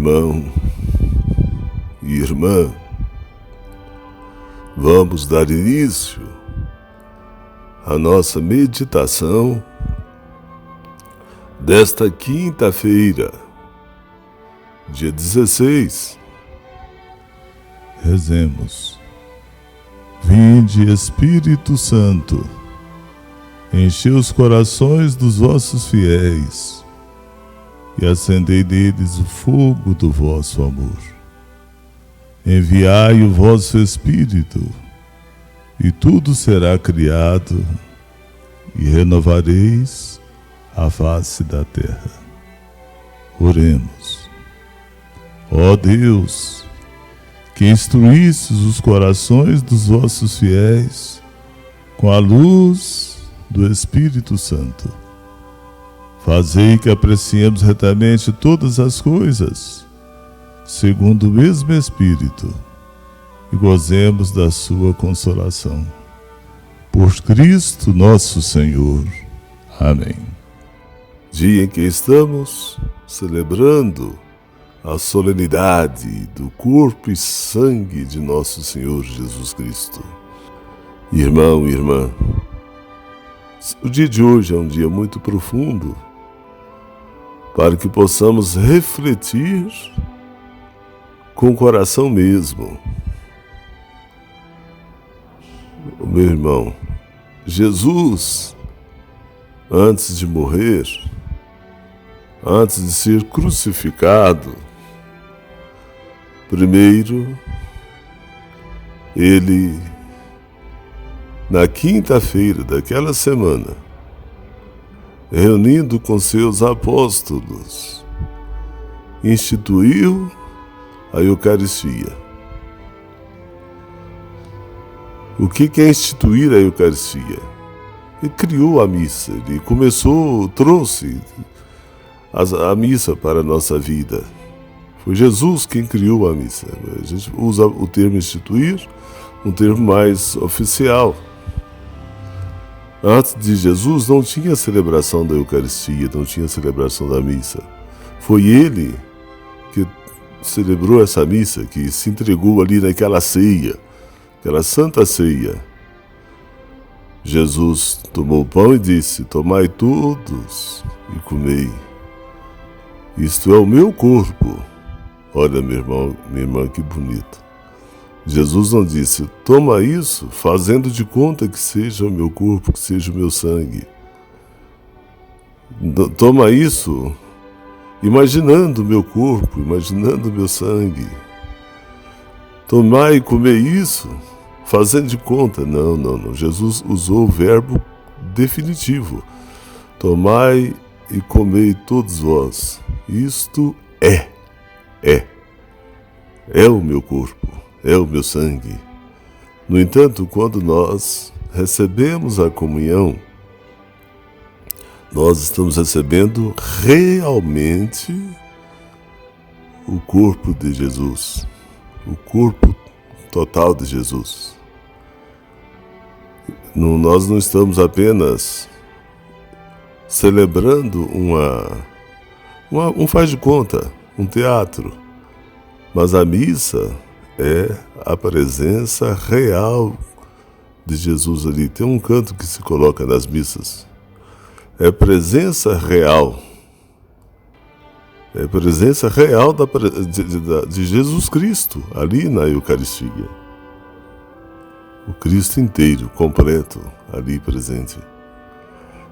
Irmão e irmã, vamos dar início à nossa meditação desta quinta-feira, dia 16. Rezemos. Vinde, Espírito Santo, enchei os corações dos vossos fiéis e acendei neles o fogo do vosso amor. Enviai o vosso Espírito, e tudo será criado, e renovareis a face da terra. Oremos. Ó Deus, que instruístes os corações dos vossos fiéis com a luz do Espírito Santo, fazei que apreciemos retamente todas as coisas, segundo o mesmo Espírito, e gozemos da sua consolação. Por Cristo nosso Senhor. Amém. Dia em que estamos celebrando a solenidade do corpo e sangue de nosso Senhor Jesus Cristo. Irmão e irmã, o dia de hoje é um dia muito profundo para que possamos refletir com o coração mesmo. Meu irmão, Jesus, antes de morrer, antes de ser crucificado, primeiro, ele, na quinta-feira daquela semana, reunindo com seus apóstolos, instituiu a Eucaristia. O que é instituir a Eucaristia? Ele criou a missa, ele trouxe a missa para a nossa vida. Foi Jesus quem criou a missa. A gente usa o termo instituir, um termo mais oficial. Antes de Jesus não tinha celebração da Eucaristia, não tinha celebração da missa. Foi ele que celebrou essa missa, que se entregou ali naquela ceia, aquela santa ceia. Jesus tomou o pão e disse: tomai todos e comei. Isto é o meu corpo. Olha, meu irmão, minha irmã, que bonito. Jesus não disse: toma isso, fazendo de conta que seja o meu corpo, que seja o meu sangue. Toma isso, imaginando o meu corpo, imaginando o meu sangue. Tomai e comer isso, fazendo de conta. Não. Jesus usou o verbo definitivo. Tomai e comei todos vós. Isto é o meu corpo, é o meu sangue. No entanto, quando nós recebemos a comunhão, nós estamos recebendo realmente o corpo de Jesus, o corpo total de Jesus. Nós não estamos apenas celebrando um faz de conta, um teatro, mas a missa é a presença real de Jesus ali. Tem um canto que se coloca nas missas. É presença real. É presença real de Jesus Cristo ali na Eucaristia. O Cristo inteiro, completo, ali presente.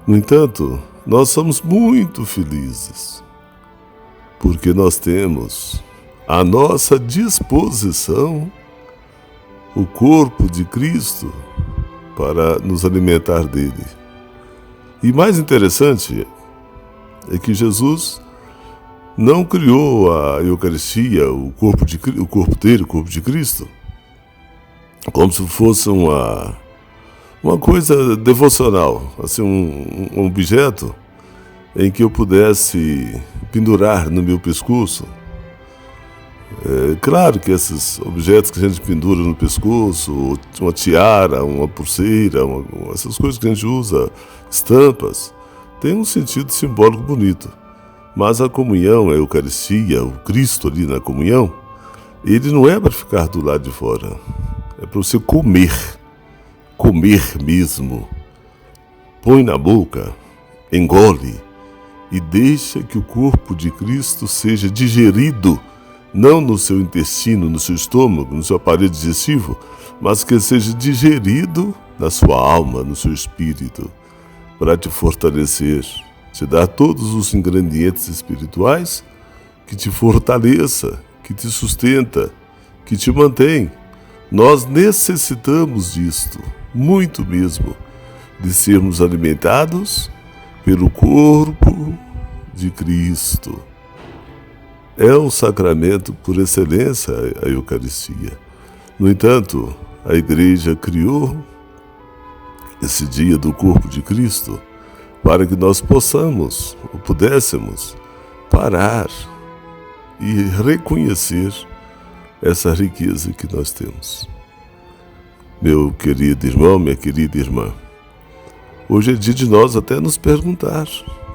No entanto, nós somos muito felizes, porque nós temos à nossa disposição o corpo de Cristo para nos alimentar dele. E mais interessante é que Jesus não criou a Eucaristia, o corpo dele, o corpo de Cristo, como se fosse uma coisa devocional, assim, um objeto em que eu pudesse pendurar no meu pescoço. Claro que esses objetos que a gente pendura no pescoço, uma tiara, uma pulseira, essas coisas que a gente usa, estampas, tem um sentido simbólico bonito. Mas a comunhão, a Eucaristia, o Cristo ali na comunhão, ele não é para ficar do lado de fora. É para você comer mesmo. Põe na boca, engole e deixa que o corpo de Cristo seja digerido, não no seu intestino, no seu estômago, no seu aparelho digestivo, mas que seja digerido na sua alma, no seu espírito, para te fortalecer, te dar todos os ingredientes espirituais que te fortaleça, que te sustenta, que te mantém. Nós necessitamos disto, muito mesmo, de sermos alimentados pelo corpo de Cristo. É um sacramento por excelência a Eucaristia. No entanto, a Igreja criou esse dia do corpo de Cristo para que nós possamos, ou pudéssemos, parar e reconhecer essa riqueza que nós temos. Meu querido irmão, minha querida irmã, hoje é dia de nós até nos perguntar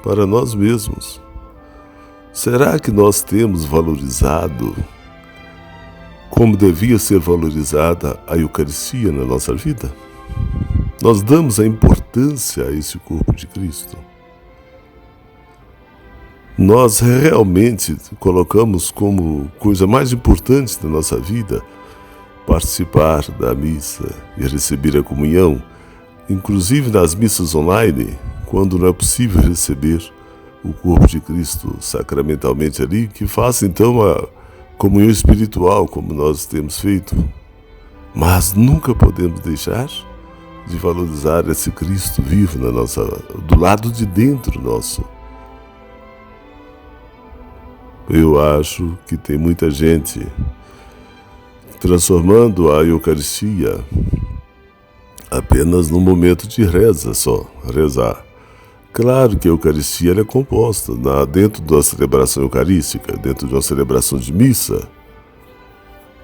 para nós mesmos: será que nós temos valorizado como devia ser valorizada a Eucaristia na nossa vida? Nós damos a importância a esse corpo de Cristo? Nós realmente colocamos como coisa mais importante da nossa vida participar da missa e receber a comunhão, inclusive nas missas online, quando não é possível receber o corpo de Cristo sacramentalmente ali, que faça então a comunhão espiritual como nós temos feito. Mas nunca podemos deixar de valorizar esse Cristo vivo do lado de dentro nosso. Eu acho que tem muita gente transformando a Eucaristia apenas num momento de reza só, rezar. Claro que a Eucaristia é composta dentro da celebração eucarística, dentro de uma celebração de missa.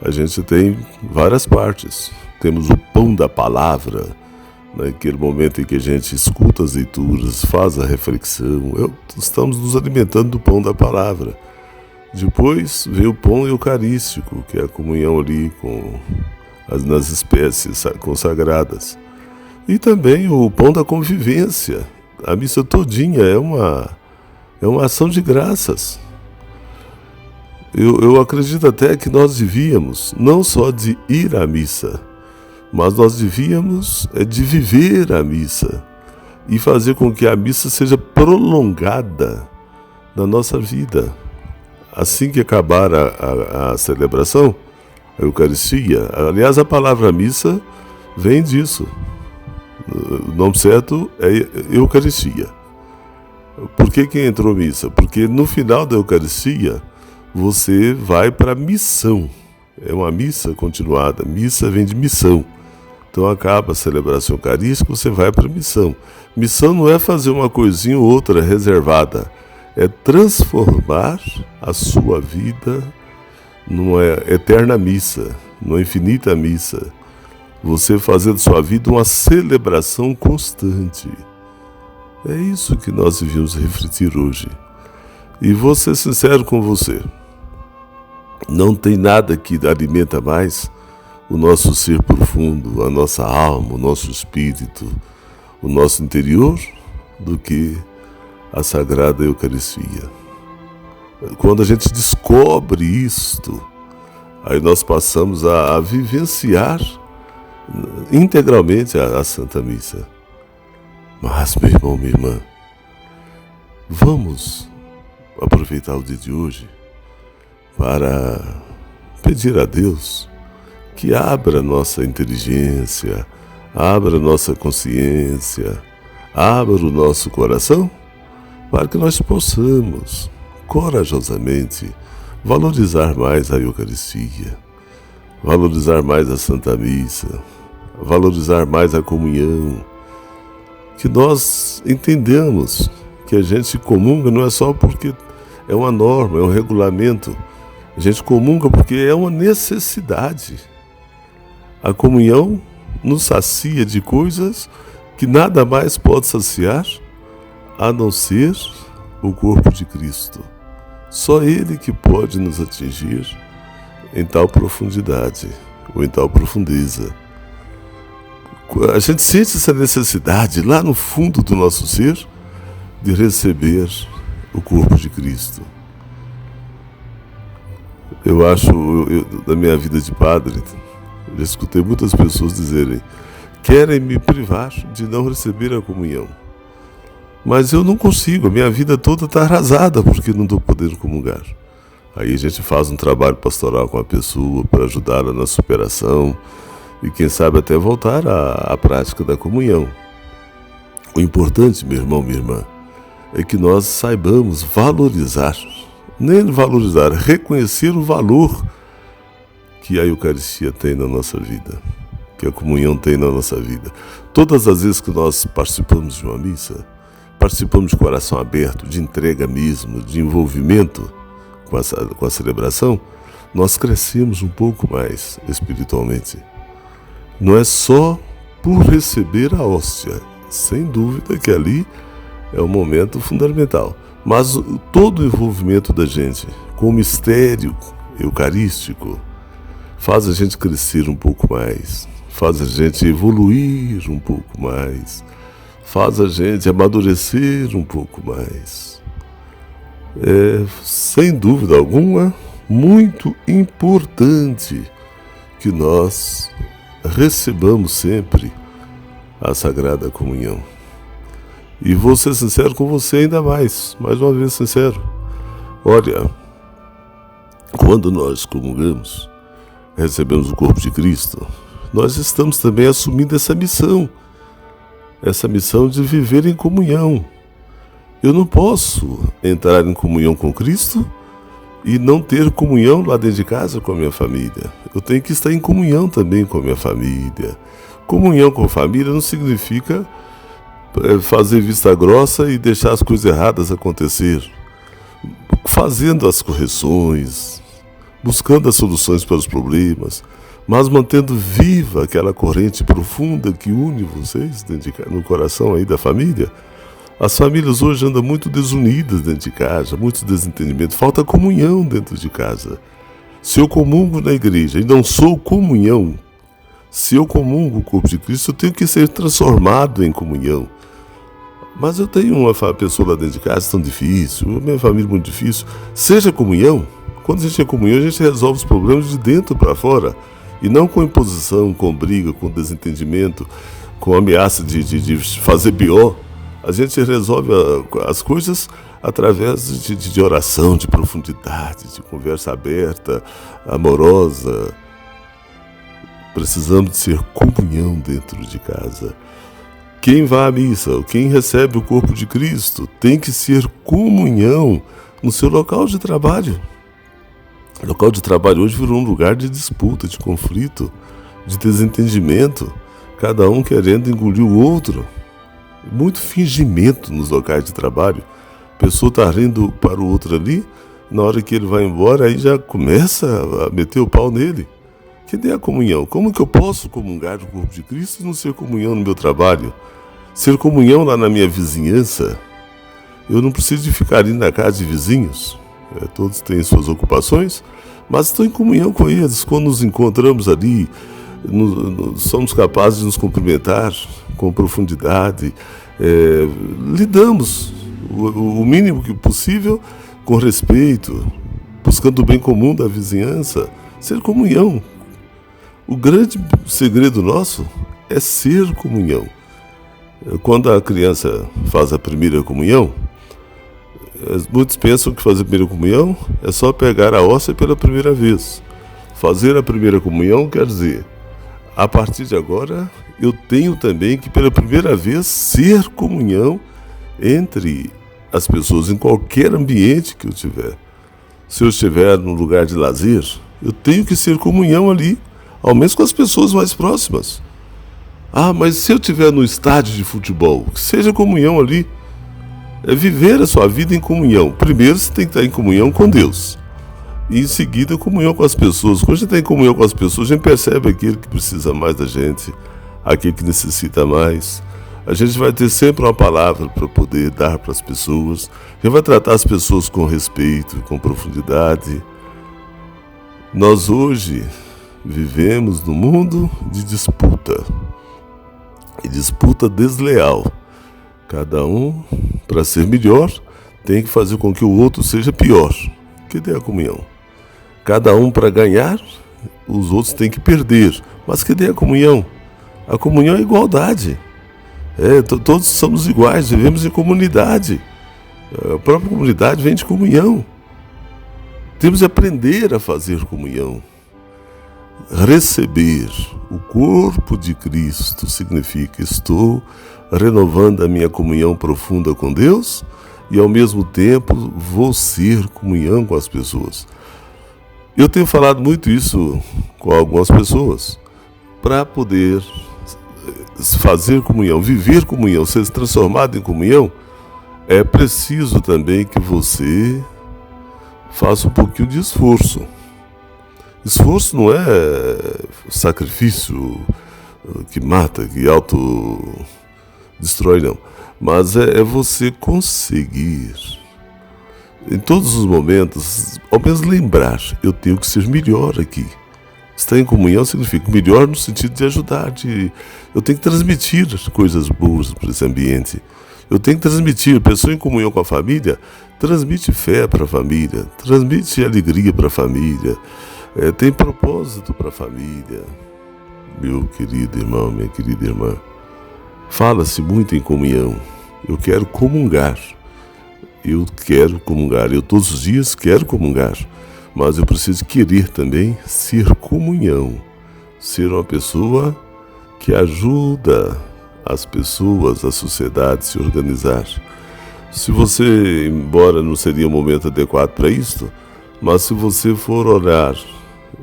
A gente tem várias partes. Temos o pão da palavra, naquele momento em que a gente escuta as leituras, faz a reflexão. Estamos nos alimentando do pão da palavra. Depois veio o pão eucarístico, que é a comunhão ali nas espécies consagradas. E também o pão da convivência. A missa todinha é uma ação de graças. Eu acredito até que nós devíamos, não só de ir à missa, mas nós devíamos de viver a missa e fazer com que a missa seja prolongada na nossa vida. Assim que acabar a celebração, a Eucaristia, aliás, a palavra missa vem disso. O nome certo é Eucaristia. Por que entrou missa? Porque no final da Eucaristia, você vai para a missão. É uma missa continuada. Missa vem de missão. Então acaba a celebração eucarística, você vai para a missão. Missão não é fazer uma coisinha ou outra reservada. É transformar a sua vida numa eterna missa, numa infinita missa. Você fazer da sua vida uma celebração constante. É isso que nós devíamos refletir hoje. E vou ser sincero com você. Não tem nada que alimenta mais o nosso ser profundo, a nossa alma, o nosso espírito, o nosso interior, do que a Sagrada Eucaristia. Quando a gente descobre isto, aí nós passamos a vivenciar integralmente a Santa Missa. Mas, meu irmão, minha irmã, vamos aproveitar o dia de hoje para pedir a Deus que abra nossa inteligência, abra nossa consciência, abra o nosso coração, para que nós possamos, corajosamente, valorizar mais a Eucaristia, valorizar mais a Santa Missa, valorizar mais a comunhão, que nós entendamos que a gente comunga não é só porque é uma norma, é um regulamento. A gente comunga porque é uma necessidade. A comunhão nos sacia de coisas que nada mais pode saciar a não ser o corpo de Cristo. Só Ele que pode nos atingir em tal profundidade ou em tal profundeza. A gente sente essa necessidade lá no fundo do nosso ser de receber o corpo de Cristo. Eu acho, na minha vida de padre, eu escutei muitas pessoas dizerem: querem me privar de não receber a comunhão. Mas eu não consigo, a minha vida toda está arrasada porque não estou podendo comungar. Aí a gente faz um trabalho pastoral com a pessoa para ajudá-la na superação e quem sabe até voltar à prática da comunhão. O importante, meu irmão, minha irmã, é que nós saibamos valorizar, nem valorizar, reconhecer o valor que a Eucaristia tem na nossa vida, que a comunhão tem na nossa vida. Todas as vezes que nós participamos de uma missa, participamos de coração aberto, de entrega mesmo, de envolvimento com a celebração, nós crescemos um pouco mais espiritualmente. Não é só por receber a hóstia, sem dúvida que ali é um momento fundamental, mas todo o envolvimento da gente com o mistério eucarístico faz a gente crescer um pouco mais, faz a gente evoluir um pouco mais, faz a gente amadurecer um pouco mais. É, sem dúvida alguma, muito importante que nós recebamos sempre a Sagrada Comunhão. E vou ser sincero com você ainda mais uma vez sincero. Olha, quando nós comungamos, recebemos o corpo de Cristo, nós estamos também assumindo essa missão de viver em comunhão. Eu não posso entrar em comunhão com Cristo e não ter comunhão lá dentro de casa com a minha família. Eu tenho que estar em comunhão também com a minha família. Comunhão com a família não significa fazer vista grossa e deixar as coisas erradas acontecer. Fazendo as correções, buscando as soluções para os problemas, mas mantendo viva aquela corrente profunda que une vocês no coração aí da família. As famílias hoje andam muito desunidas dentro de casa, muito desentendimento, falta comunhão dentro de casa. Se eu comungo na igreja e não sou comunhão, se eu comungo o corpo de Cristo, eu tenho que ser transformado em comunhão. Mas eu tenho uma pessoa lá dentro de casa tão difícil, minha família muito difícil. Seja comunhão. Quando a gente é comunhão, a gente resolve os problemas de dentro para fora. E não com imposição, com briga, com desentendimento, com ameaça de fazer pior. A gente resolve as coisas através de oração, de profundidade, de conversa aberta, amorosa. Precisamos de ser comunhão dentro de casa. Quem vai à missa, quem recebe o corpo de Cristo, tem que ser comunhão no seu local de trabalho. O local de trabalho hoje virou um lugar de disputa, de conflito, de desentendimento, cada um querendo engolir o outro. Muito fingimento nos locais de trabalho. A pessoa está rindo para o outro ali, na hora que ele vai embora, aí já começa a meter o pau nele. Cadê a comunhão? Como que eu posso comungar do corpo de Cristo e não ser comunhão no meu trabalho? Ser comunhão lá na minha vizinhança? Eu não preciso de ficar indo na casa de vizinhos. Todos têm suas ocupações, mas estou em comunhão com eles. Quando nos encontramos ali, somos capazes de nos cumprimentar com profundidade, lidamos o mínimo que possível com respeito, buscando o bem comum da vizinhança, ser comunhão. O grande segredo nosso é ser comunhão. Quando a criança faz a primeira comunhão, muitos pensam que fazer a primeira comunhão é só pegar a hóstia pela primeira vez. Fazer a primeira comunhão quer dizer, a partir de agora, eu tenho também que pela primeira vez ser comunhão entre as pessoas, em qualquer ambiente que eu tiver. Se eu estiver num lugar de lazer, eu tenho que ser comunhão ali, ao menos com as pessoas mais próximas. Ah, mas se eu estiver no estádio de futebol, que seja comunhão ali. É viver a sua vida em comunhão. Primeiro você tem que estar em comunhão com Deus. E em seguida, comunhão com as pessoas. Quando a gente está em comunhão com as pessoas, a gente percebe aquele que precisa mais da gente, aquele que necessita mais. A gente vai ter sempre uma palavra para poder dar para as pessoas. A gente vai tratar as pessoas com respeito, com profundidade. Nós hoje vivemos num mundo de disputa. E disputa desleal. Cada um, para ser melhor, tem que fazer com que o outro seja pior. Cadê a comunhão? Cada um, para ganhar, os outros têm que perder. Mas cadê a comunhão? A comunhão é igualdade. Todos somos iguais, vivemos em comunidade. A própria comunidade vem de comunhão. Temos de aprender a fazer comunhão. Receber o corpo de Cristo significa estou renovando a minha comunhão profunda com Deus e ao mesmo tempo vou ser comunhão com as pessoas. Eu tenho falado muito isso com algumas pessoas. Para poder fazer comunhão, viver comunhão, ser transformado em comunhão, é preciso também que você faça um pouquinho de esforço. Esforço não é sacrifício que mata, que autodestrói, não. Mas é você conseguir, em todos os momentos, ao menos lembrar, eu tenho que ser melhor aqui. Estar em comunhão significa melhor no sentido de ajudar, eu tenho que transmitir coisas boas para esse ambiente. Eu tenho que transmitir, pessoa em comunhão com a família, transmite fé para a família, transmite alegria para a família, tem propósito para a família. Meu querido irmão, minha querida irmã, fala-se muito em comunhão. Eu quero comungar, eu todos os dias quero comungar, mas eu preciso querer também ser comunhão, ser uma pessoa que ajuda as pessoas, a sociedade a se organizar. Se você, embora não seria o momento adequado para isto, mas se você for olhar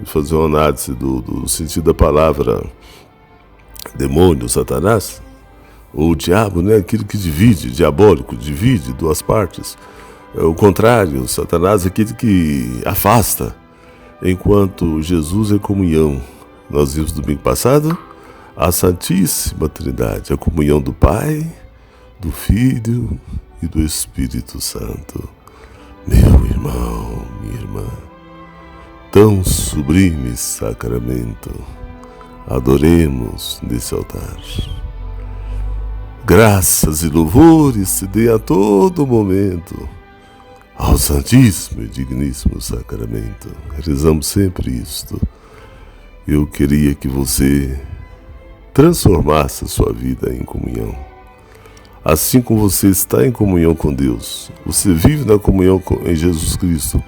e fazer uma análise do sentido da palavra demônio, Satanás, ou o diabo, né? Aquilo que divide, diabólico, divide duas partes. O contrário, Satanás é aquele que afasta, enquanto Jesus é comunhão. Nós vimos domingo passado a Santíssima Trindade, a comunhão do Pai, do Filho e do Espírito Santo. Meu irmão, minha irmã, tão sublime sacramento, adoremos nesse altar. Graças e louvores se dê a todo momento ao Santíssimo e Digníssimo Sacramento. Rezamos sempre isto. Eu queria que você transformasse a sua vida em comunhão. Assim como você está em comunhão com Deus, você vive na comunhão em Jesus Cristo,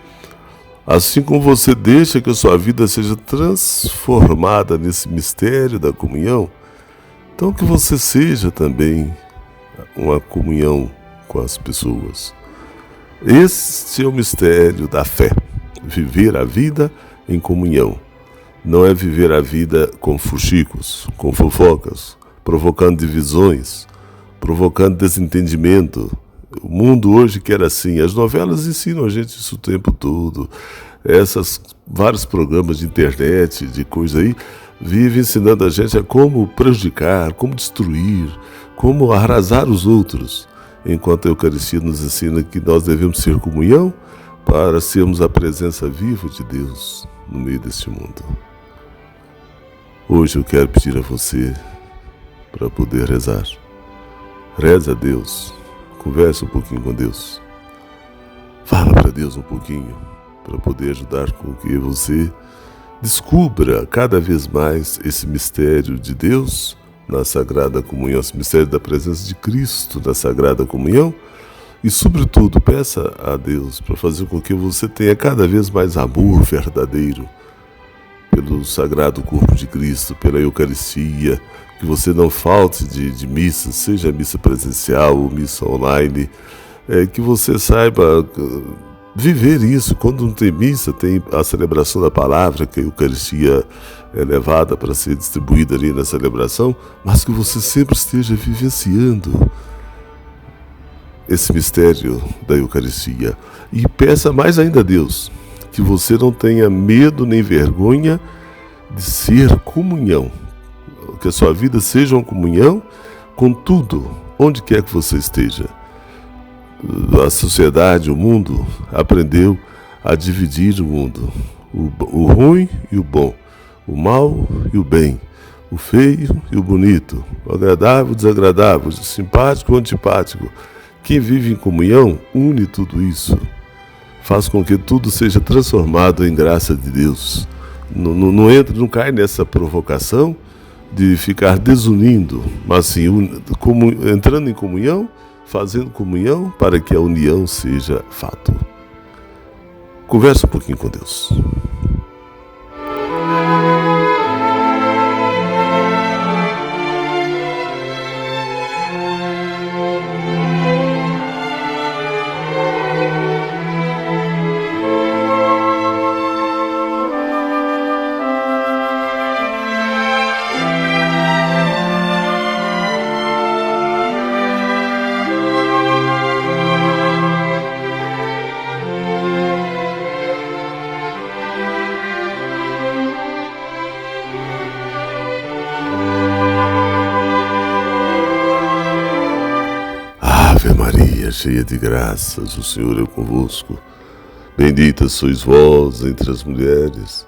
assim como você deixa que a sua vida seja transformada nesse mistério da comunhão, então que você seja também uma comunhão com as pessoas. Este é o mistério da fé, viver a vida em comunhão. Não é viver a vida com fuxicos, com fofocas, provocando divisões, provocando desentendimento. O mundo hoje quer assim, as novelas ensinam a gente isso o tempo todo. Vários programas de internet, de coisa aí, vivem ensinando a gente a como prejudicar, como destruir, como arrasar os outros. Enquanto a Eucaristia nos ensina que nós devemos ser comunhão para sermos a presença viva de Deus no meio deste mundo. Hoje eu quero pedir a você para poder rezar. Reze a Deus, converse um pouquinho com Deus. Fala para Deus um pouquinho, para poder ajudar com que você descubra cada vez mais esse mistério de Deus na Sagrada Comunhão, esse mistério da presença de Cristo na Sagrada Comunhão e, sobretudo, peça a Deus para fazer com que você tenha cada vez mais amor verdadeiro pelo Sagrado Corpo de Cristo, pela Eucaristia, que você não falte de missa, seja missa presencial ou missa online, que você saiba viver isso. Quando não tem missa, tem a celebração da palavra, que a Eucaristia é levada para ser distribuída ali na celebração, mas que você sempre esteja vivenciando esse mistério da Eucaristia. E peça mais ainda a Deus, que você não tenha medo nem vergonha de ser comunhão, que a sua vida seja uma comunhão com tudo, onde quer que você esteja. A sociedade, o mundo, aprendeu a dividir o mundo. O ruim e o bom, o mal e o bem, o feio e o bonito, o agradável e o desagradável, o simpático e o antipático. Quem vive em comunhão une tudo isso. Faz com que tudo seja transformado em graça de Deus. Não cai nessa provocação de ficar desunindo, mas sim entrando em comunhão, fazendo comunhão para que a união seja fato. Conversa um pouquinho com Deus. Ave Maria, cheia de graças, o Senhor é convosco. Bendita sois vós entre as mulheres,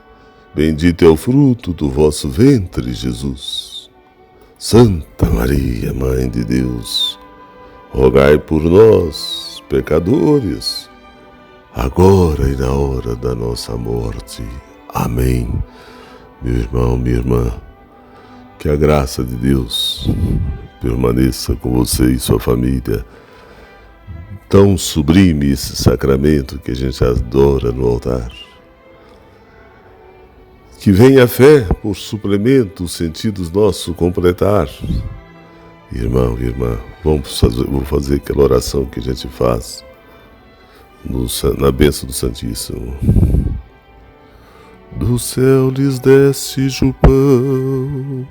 bendito é o fruto do vosso ventre, Jesus. Santa Maria, Mãe de Deus, rogai por nós, pecadores, agora e na hora da nossa morte. Amém. Meu irmão, minha irmã, que a graça de Deus permaneça com você e sua família. Tão sublime esse sacramento que a gente adora no altar. Que venha a fé por suplemento os sentidos nossos completar. Irmão, irmã, vou fazer aquela oração que a gente faz na bênção do Santíssimo. Do céu lhes destes o pão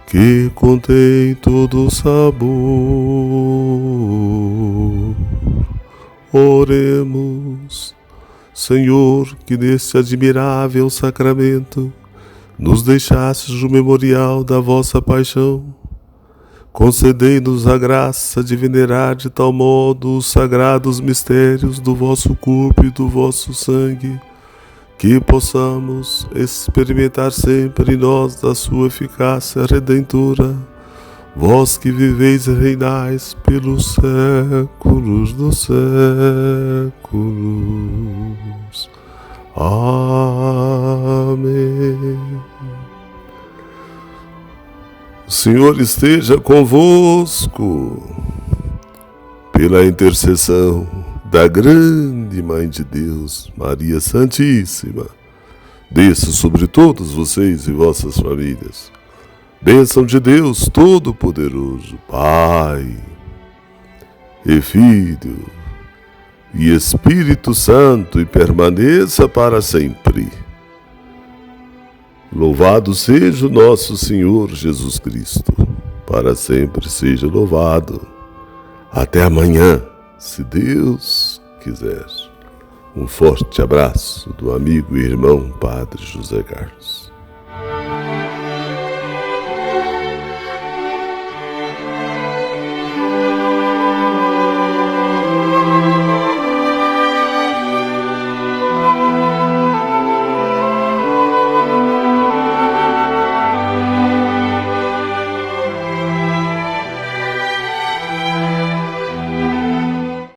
que contém todo o sabor. Oremos, Senhor, que neste admirável sacramento nos deixastes o memorial da vossa paixão. Concedei-nos a graça de venerar de tal modo os sagrados mistérios do vosso corpo e do vosso sangue, que possamos experimentar sempre em nós da sua eficácia redentora, vós que viveis e reinais pelos séculos dos séculos. Amém. O Senhor esteja convosco, pela intercessão da grande Mãe de Deus, Maria Santíssima, desça sobre todos vocês e vossas famílias. Bênção de Deus Todo-Poderoso, Pai e Filho e Espírito Santo, e permaneça para sempre. Louvado seja o nosso Senhor Jesus Cristo, para sempre seja louvado. Até amanhã, se Deus quiser. Um forte abraço do amigo e irmão Padre José Carlos.